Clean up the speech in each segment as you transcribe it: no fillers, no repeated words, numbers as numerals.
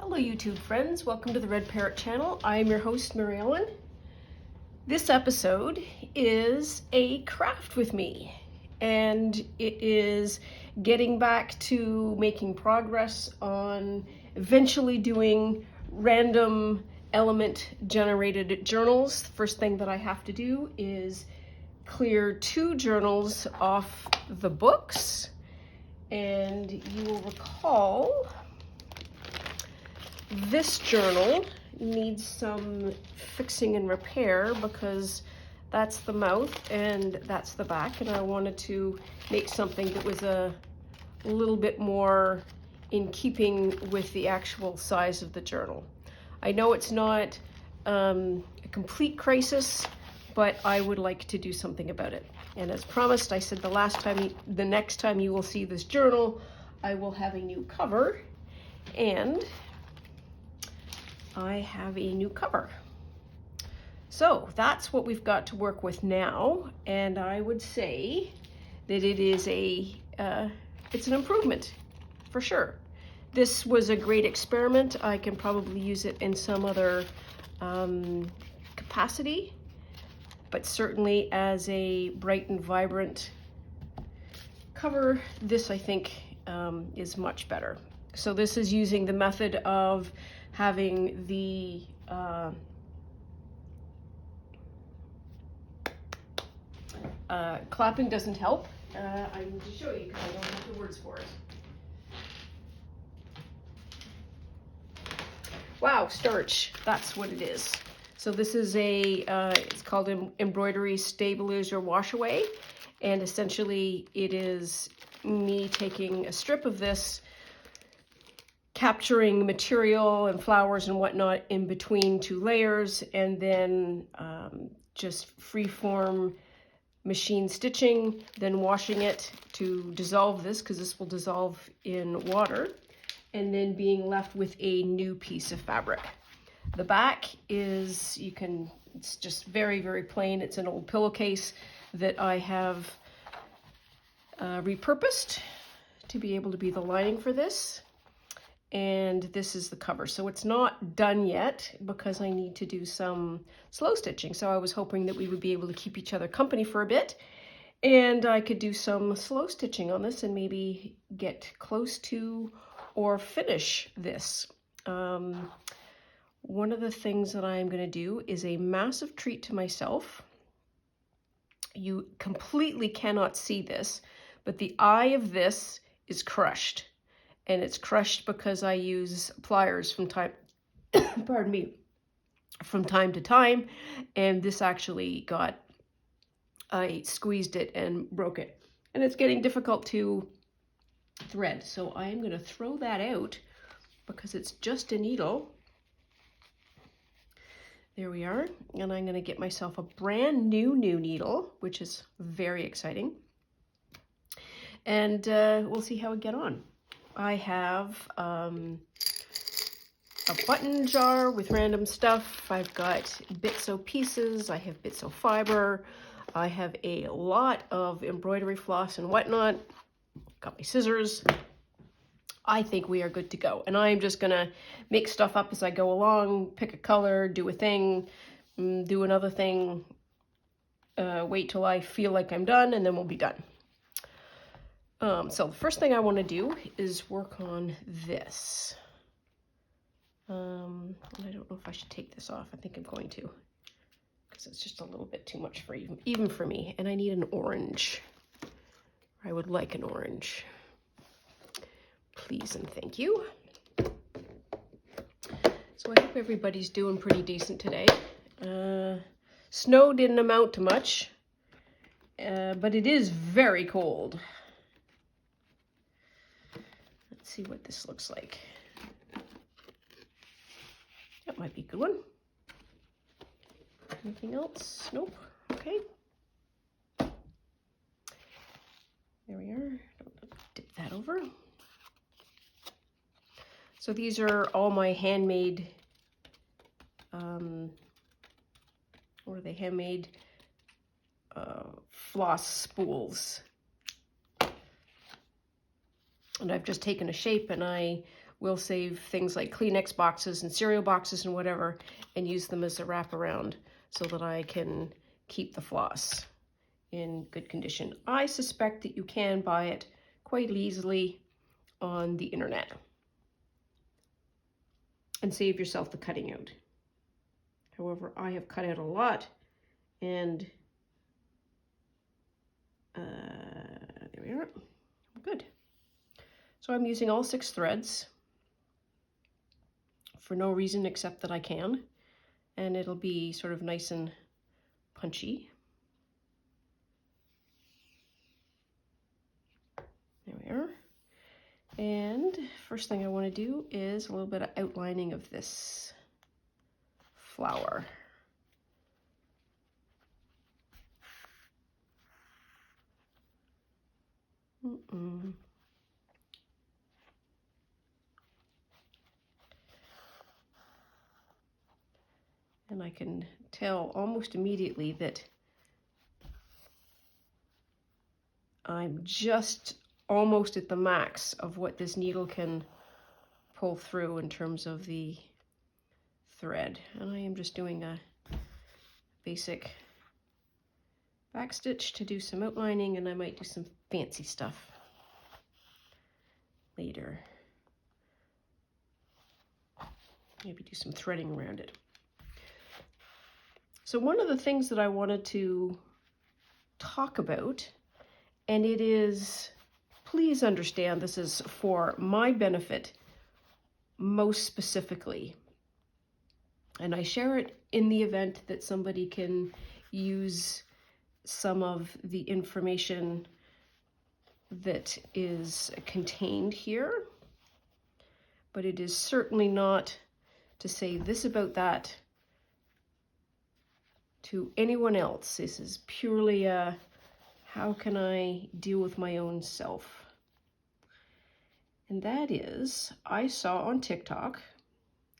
Hello YouTube friends, welcome to the Red Parrot channel. I am your host Mary Ellen. This episode is a craft with me, and it is getting back to making progress on eventually doing random element generated journals. The first thing that I have to do is clear 2 journals off the books, and you will recall this journal needs some fixing and repair because that's the mouth and that's the back, and I wanted to make something that was a little bit more in keeping with the actual size of the journal. I know it's not a complete crisis, but I would like to do something about it. And as promised, I said the next time you will see this journal, I will have a new cover, and I have a new cover. So that's what we've got to work with now, and I would say that it is it's an improvement for sure. This was a great experiment. I can probably use it in some other capacity, but certainly as a bright and vibrant cover, this I think is much better. So this is using the method of having the clapping doesn't help. I need to show you because I don't have the words for it. Wow, starch, that's what it is. So this is it's called embroidery stabilizer wash away, and essentially it is me taking a strip of this, capturing material and flowers and whatnot in between 2 layers, and then just freeform machine stitching, then washing it to dissolve this, because this will dissolve in water, and then being left with a new piece of fabric. The back is, it's just very, very plain. It's an old pillowcase that I have repurposed to be able to be the lining for this. And this is the cover. So it's not done yet because I need to do some slow stitching. So I was hoping that we would be able to keep each other company for a bit, and I could do some slow stitching on this and maybe get close to or finish this. One of the things that I'm going to do is a massive treat to myself. You completely cannot see this, but the eye of this is crushed. And it's crushed because I use pliers from time to time, and this actually I squeezed it and broke it. And it's getting difficult to thread. So I am going to throw that out because it's just a needle. There we are. And I'm going to get myself a brand new needle, which is very exciting. And we'll see how we get on. I have a button jar with random stuff. I've got Bitso pieces. I have Bitso fiber. I have a lot of embroidery floss and whatnot. Got my scissors. I think we are good to go. And I'm just gonna make stuff up as I go along, pick a color, do a thing, do another thing, wait till I feel like I'm done, and then we'll be done. So the first thing I want to do is work on this. I don't know if I should take this off. I think I'm going to, because it's just a little bit too much for even for me. And I need an orange. I would like an orange. Please and thank you. So I hope everybody's doing pretty decent today. Snow didn't amount to much, but it is very cold. Let's see what this looks like. That might be a good one. Anything else? Nope. Okay. There we are. Dip that over. So these are all my handmade, what are they? Handmade floss spools. And I've just taken a shape and I we'll save things like Kleenex boxes and cereal boxes and whatever and use them as a wraparound so that I can keep the floss in good condition. I suspect that you can buy it quite easily on the internet and save yourself the cutting out. However, I have cut out a lot, and there we are. Good. So I'm using all 6 threads for no reason except that I can, and it'll be sort of nice and punchy. There we are. And first thing I want to do is a little bit of outlining of this flower. And I can tell almost immediately that I'm just almost at the max of what this needle can pull through in terms of the thread. And I am just doing a basic back stitch to do some outlining, and I might do some fancy stuff later. Maybe do some threading around it. So one of the things that I wanted to talk about, and it is, please understand this is for my benefit most specifically, and I share it in the event that somebody can use some of the information that is contained here, but it is certainly not to say this about that to anyone else. This is purely a, how can I deal with my own self? And that is, I saw on TikTok,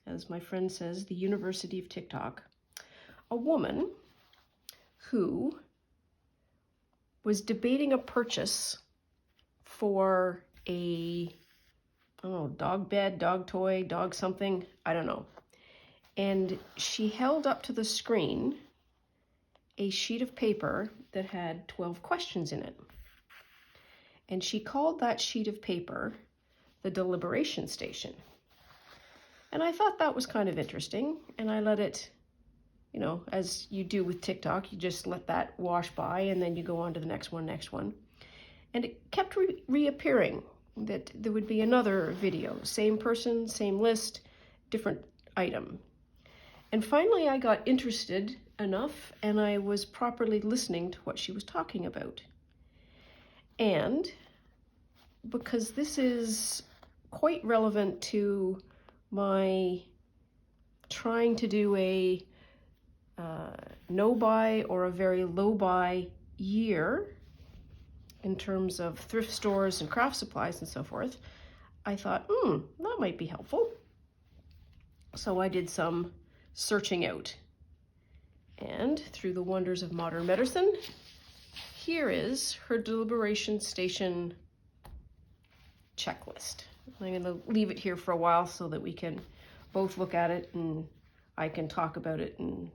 as my friend says, the University of TikTok, a woman who was debating a purchase for a, I don't know, dog bed, dog toy, dog something, I don't know. And she held up to the screen a sheet of paper that had 12 questions in it. And she called that sheet of paper the Deliberation Station. And I thought that was kind of interesting, and I let it, you know, as you do with TikTok, you just let that wash by and then you go on to the next one. And it kept reappearing that there would be another video, same person, same list, different item. And finally I got interested enough, and I was properly listening to what she was talking about. And because this is quite relevant to my trying to do a no buy or a very low buy year in terms of thrift stores and craft supplies and so forth, I thought, that might be helpful. So I did some searching out. And through the wonders of modern medicine, here is her Deliberation Station checklist. I'm going to leave it here for a while so that we can both look at it and I can talk about it and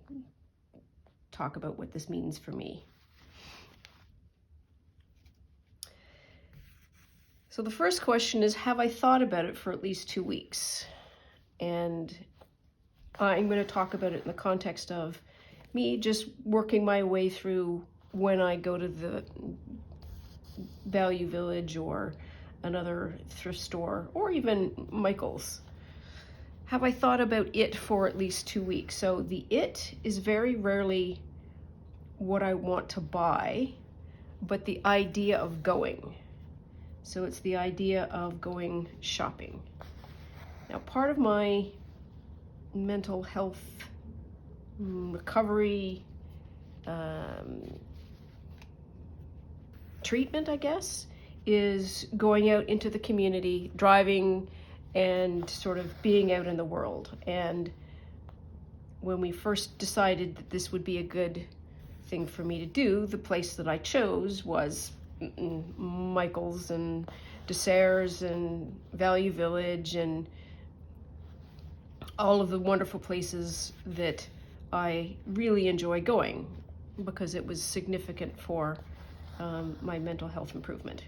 talk about what this means for me. So the first question is, have I thought about it for at least 2 weeks? And I'm going to talk about it in the context of me just working my way through when I go to the Value Village or another thrift store or even Michael's. Have I thought about it for at least 2 weeks? So the it is very rarely what I want to buy, but the idea of going. So it's the idea of going shopping. Now, part of my mental health recovery treatment, I guess, is going out into the community, driving and sort of being out in the world. And when we first decided that this would be a good thing for me to do, the place that I chose was Michael's and Desserts and Value Village and all of the wonderful places that I really enjoy going because it was significant for my mental health improvement.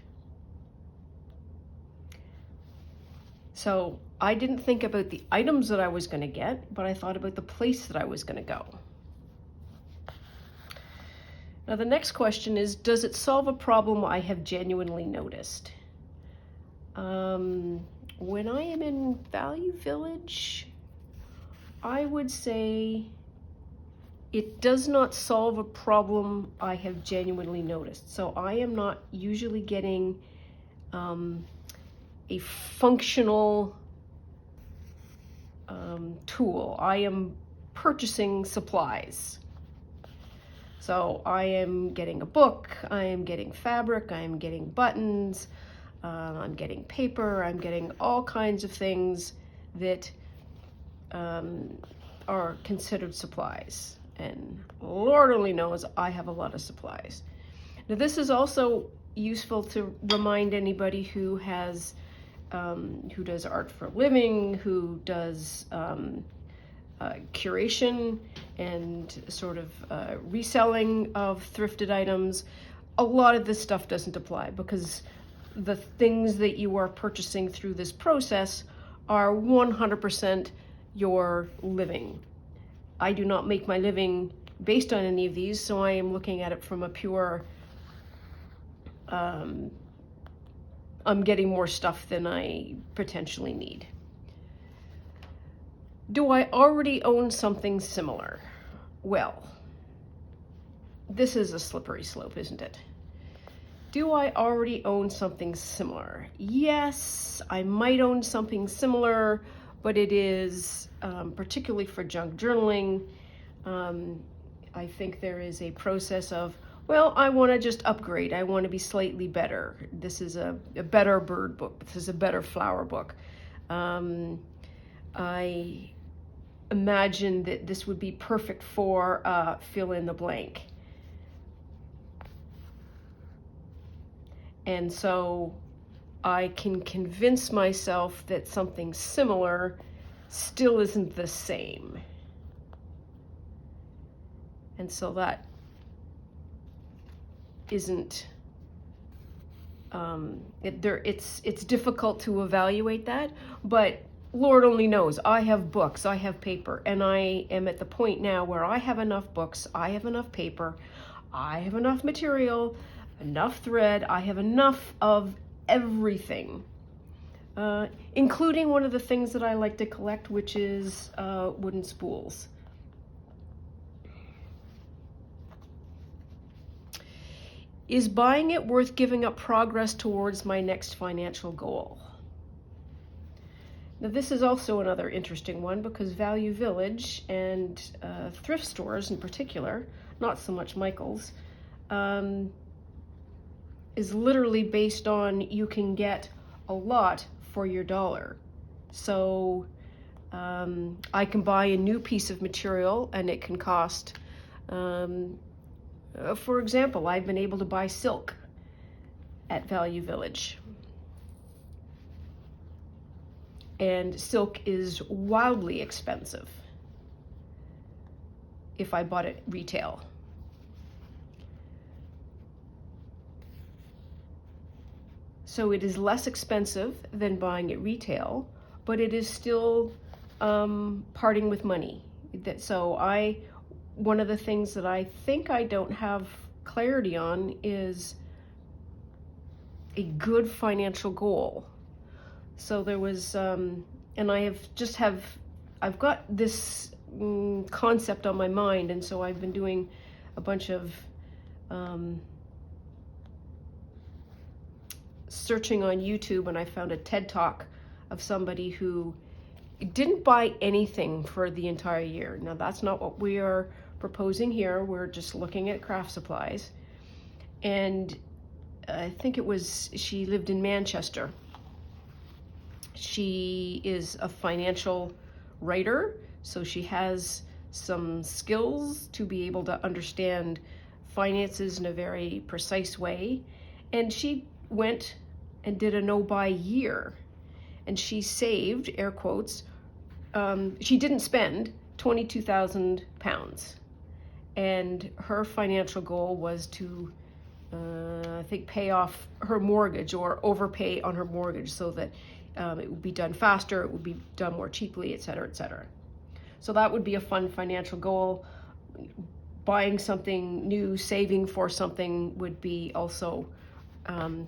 So I didn't think about the items that I was going to get, but I thought about the place that I was going to go. Now the next question is, does it solve a problem I have genuinely noticed? When I am in Value Village, I would say it does not solve a problem I have genuinely noticed. So I am not usually getting a functional tool. I am purchasing supplies. So I am getting a book, I am getting fabric, I am getting buttons, I'm getting paper, I'm getting all kinds of things that are considered supplies. And Lord only knows I have a lot of supplies. Now this is also useful to remind anybody who has, who does art for a living, who does curation and sort of reselling of thrifted items. A lot of this stuff doesn't apply because the things that you are purchasing through this process are 100% your living. I do not make my living based on any of these, so I am looking at it from a pure, I'm getting more stuff than I potentially need. Do I already own something similar? Well, this is a slippery slope, isn't it? Do I already own something similar? Yes, I might own something similar, but it is, particularly for junk journaling, I think there is a process of, well, I want to just upgrade. I want to be slightly better. This is a better bird book. This is a better flower book. I imagine that this would be perfect for fill in the blank. And so I can convince myself that something similar still isn't the same. And so that isn't, it's difficult to evaluate that, but Lord only knows. I have books, I have paper, and I am at the point now where I have enough books, I have enough paper, I have enough material, enough thread, I have enough of everything, including one of the things that I like to collect, which is wooden spools. Is buying it worth giving up progress towards my next financial goal? Now this is also another interesting one because Value Village and thrift stores in particular, not so much Michael's, is literally based on you can get a lot for your dollar. So I can buy a new piece of material and it can cost, for example, I've been able to buy silk at Value Village. And silk is wildly expensive if I bought it retail. So it is less expensive than buying it retail, but it is still parting with money. So one of the things that I think I don't have clarity on is a good financial goal. So there was, and I've got this concept on my mind, and so I've been doing a bunch of searching on YouTube, and I found a TED Talk of somebody who didn't buy anything for the entire year. Now that's not what we are proposing here. We're just looking at craft supplies. And I think she lived in Manchester. She is a financial writer, so she has some skills to be able to understand finances in a very precise way. And she went and did a no-buy year. And she saved, air quotes, she didn't spend £22,000. And her financial goal was to, I think, pay off her mortgage or overpay on her mortgage so that it would be done faster, it would be done more cheaply, etc., etc. So that would be a fun financial goal. Buying something new, saving for something would be also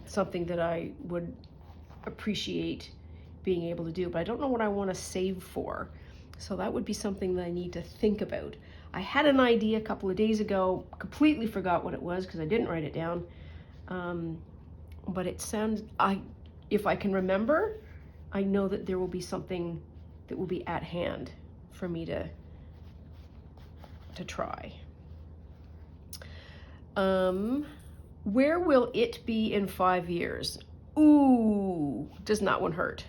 something that I would appreciate being able to do, but I don't know what I want to save for. So that would be something that I need to think about. I had an idea a couple of days ago, completely forgot what it was because I didn't write it down. But it sounds, if I can remember, I know that there will be something that will be at hand for me to try. Where will it be in 5 years? Ooh, does not one hurt?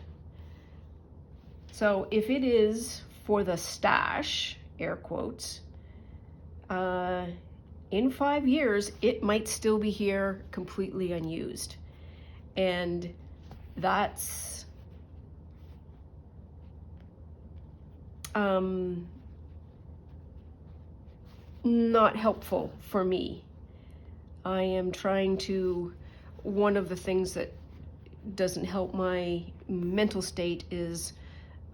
So if it is for the stash, air quotes, in 5 years, it might still be here completely unused. And that's not helpful for me. I am trying to, one of the things that doesn't help my mental state is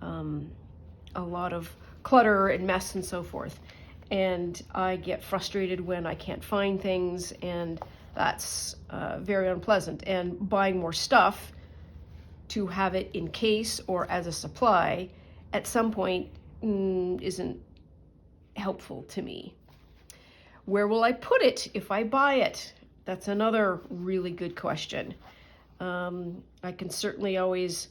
a lot of clutter and mess and so forth. And I get frustrated when I can't find things, and that's very unpleasant. And buying more stuff to have it in case or as a supply at some point isn't helpful to me. Where will I put it if I buy it? That's another really good question. I can certainly always,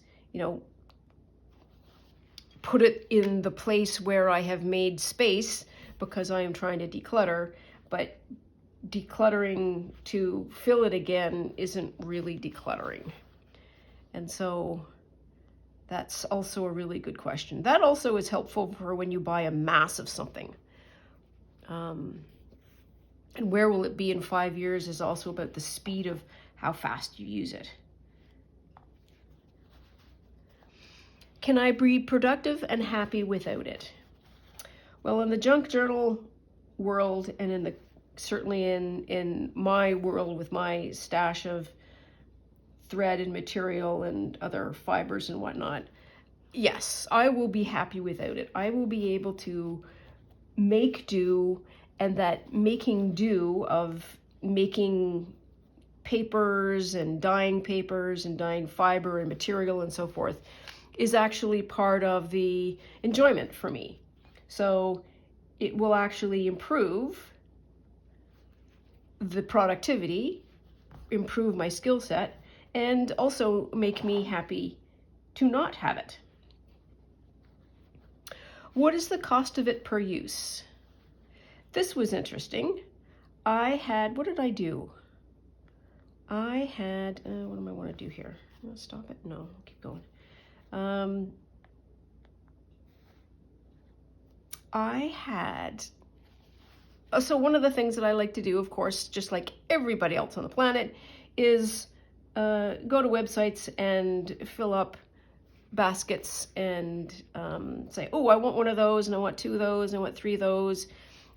put it in the place where I have made space because I am trying to declutter, but decluttering to fill it again isn't really decluttering. And so that's also a really good question. That also is helpful for when you buy a mass of something. And where will it be in 5 years is also about the speed of how fast you use it. Can I be productive and happy without it? Well, in the junk journal world, and certainly in my world with my stash of thread and material and other fibers and whatnot, yes, I will be happy without it. I will be able to make do, and that making do of making papers and dyeing fiber and material and so forth is actually part of the enjoyment for me. So it will actually improve the productivity, improve my skill set, and also make me happy to not have it. What is the cost of it per use? This was interesting. What did I do? What do I want to do here? Stop it? No, keep going. So one of the things that I like to do, of course, just like everybody else on the planet, is go to websites and fill up baskets and say, oh, I want one of those, and I want 2 of those, and I want 3 of those,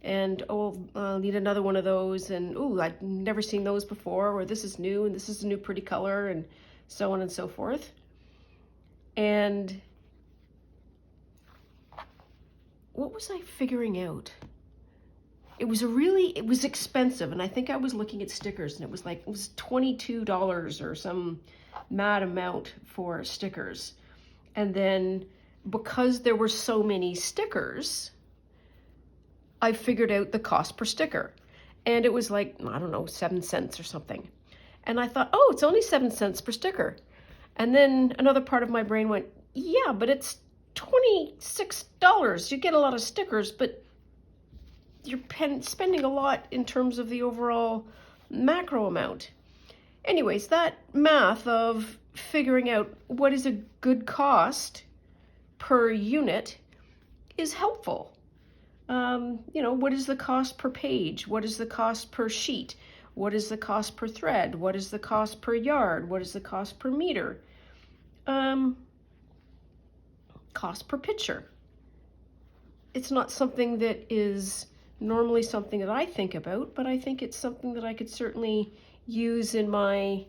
and I'll need another one of those, and oh, I've never seen those before, or this is new, and this is a new pretty color, and so on and so forth. And what was I figuring out? It was expensive, and I think I was looking at stickers, and it was $22 or some mad amount for stickers. And then because there were so many stickers, I figured out the cost per sticker. And it was 7 cents or something. And I thought, oh, it's only 7 cents per sticker. And then another part of my brain went, yeah, but it's $26. You get a lot of stickers, but you're spending a lot in terms of the overall macro amount. Anyways, that math of figuring out what is a good cost per unit is helpful. What is the cost per page? What is the cost per sheet? What is the cost per thread? What is the cost per yard? What is the cost per meter? Cost per picture. It's not something that is normally something that I think about, but I think it's something that I could certainly use in my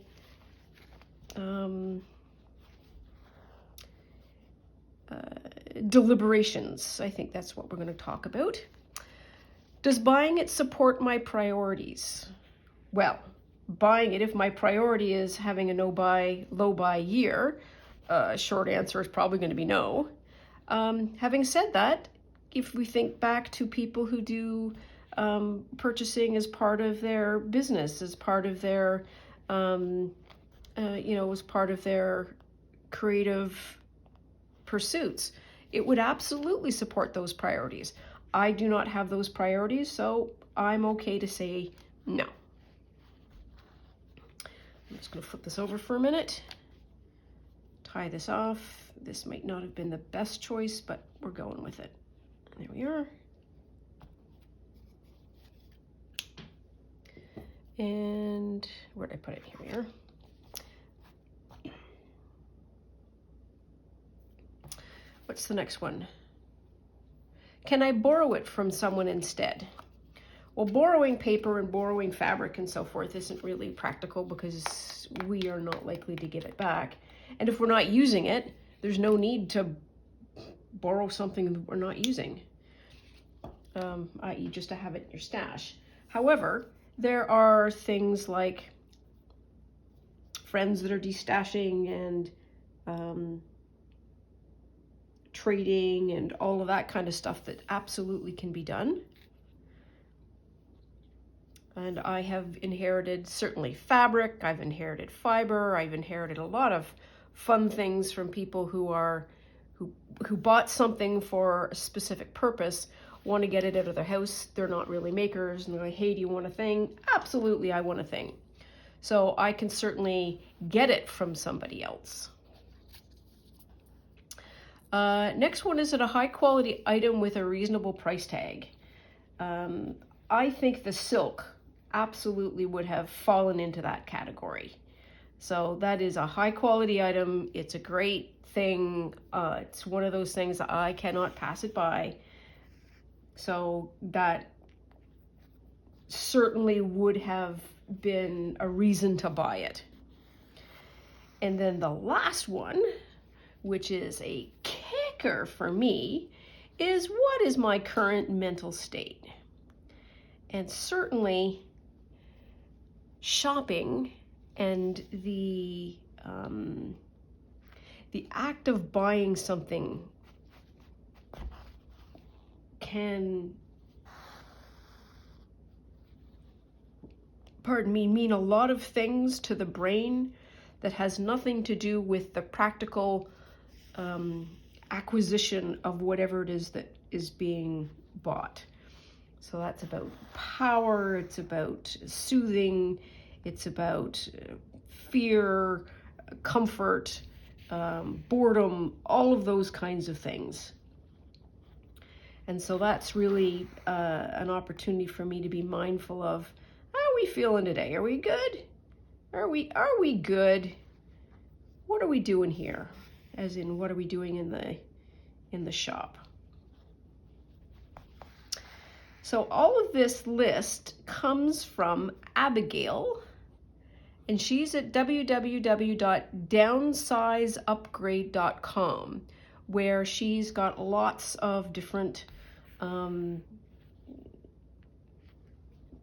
deliberations. I think that's what we're going to talk about. Does buying it support my priorities? Well, buying it, if my priority is having a low buy year, short answer is probably going to be no. Having said that, if we think back to people who do purchasing as part of their business, as part of their, as part of their creative pursuits, it would absolutely support those priorities. I do not have those priorities, so I'm okay to say no. I'm just going to flip this over for a minute, tie this off. This might not have been the best choice, but we're going with it. There we are. And where did I put it? Here we are. What's the next one? Can I borrow it from someone instead? Well, borrowing paper and borrowing fabric and so forth isn't really practical because we are not likely to get it back. And if we're not using it, there's no need to borrow something that we're not using, i.e. just to have it in your stash. However, there are things like friends that are destashing and trading and all of that kind of stuff that absolutely can be done. And I have inherited certainly fabric, I've inherited fiber, I've inherited a lot of fun things from people who bought something for a specific purpose, want to get it out of their house, they're not really makers, and they're like, hey, do you want a thing? Absolutely, I want a thing. So I can certainly get it from somebody else. Next one, is it a high quality item with a reasonable price tag? I think the silk absolutely would have fallen into that category. So that is a high quality item. It's a great thing. It's one of those things that I cannot pass it by. So that certainly would have been a reason to buy it. And then the last one, which is a kicker for me, is what is my current mental state? And certainly shopping and the act of buying something can, mean a lot of things to the brain that has nothing to do with the practical acquisition of whatever it is that is being bought. So that's about power, it's about soothing, it's about fear, comfort, boredom, all of those kinds of things. And so that's really an opportunity for me to be mindful of, how are we feeling today? Are we good? Are we good? What are we doing here? As in, what are we doing in the shop? So all of this list comes from Abigail, and she's at www.downsizeupgrade.com, where she's got lots of different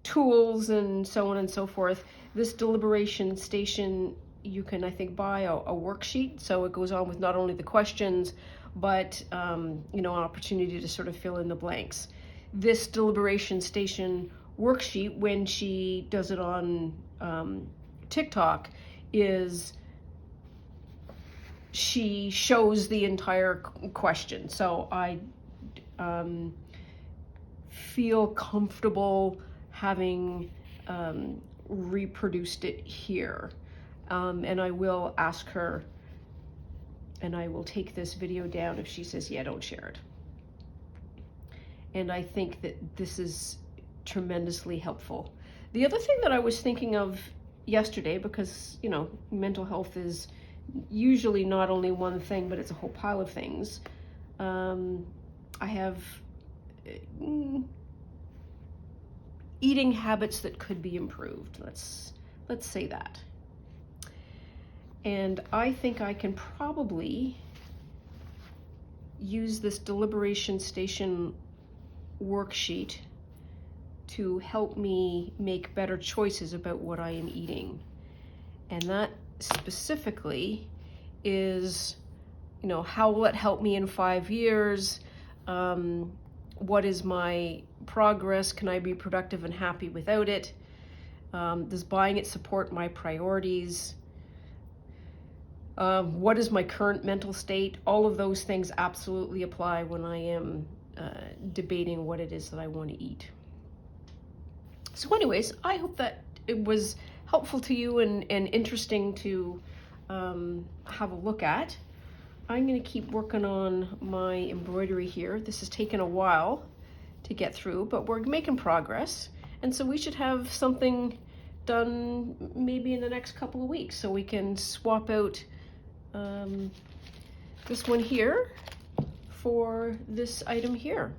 tools and so on and so forth. This deliberation station, you can, I think, buy a worksheet, so it goes on with not only the questions, but an opportunity to sort of fill in the blanks. This deliberation station worksheet, when she does it on TikTok, is she shows the entire question. So I feel comfortable having reproduced it here. And I will ask her, and I will take this video down if she says, yeah, don't share it. And I think that this is tremendously helpful. The other thing that I was thinking of yesterday, because, you know, mental health is usually not only one thing, but it's a whole pile of things. I have eating habits that could be improved. Let's say that. And I think I can probably use this Deliberation Station worksheet to help me make better choices about what I am eating. And that specifically is, you know, how will it help me in 5 years? What is my progress? Can I be productive and happy without it? Does buying it support my priorities? What is my current mental state? All of those things absolutely apply when I am debating what it is that I want to eat. So anyways, I hope that it was helpful to you and interesting to have a look at. I'm going to keep working on my embroidery here. This has taken a while to get through, but we're making progress. And so we should have something done maybe in the next couple of weeks, so we can swap out this one here for this item here.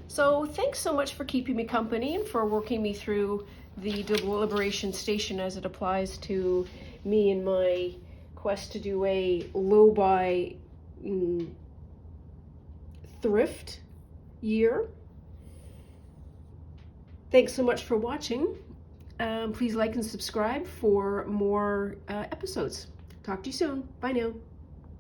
So thanks so much for keeping me company and for working me through the Deliberation Station as it applies to me and my quest to do a low-buy thrift year. Thanks so much for watching. Please like and subscribe for more episodes. Talk to you soon. Bye now.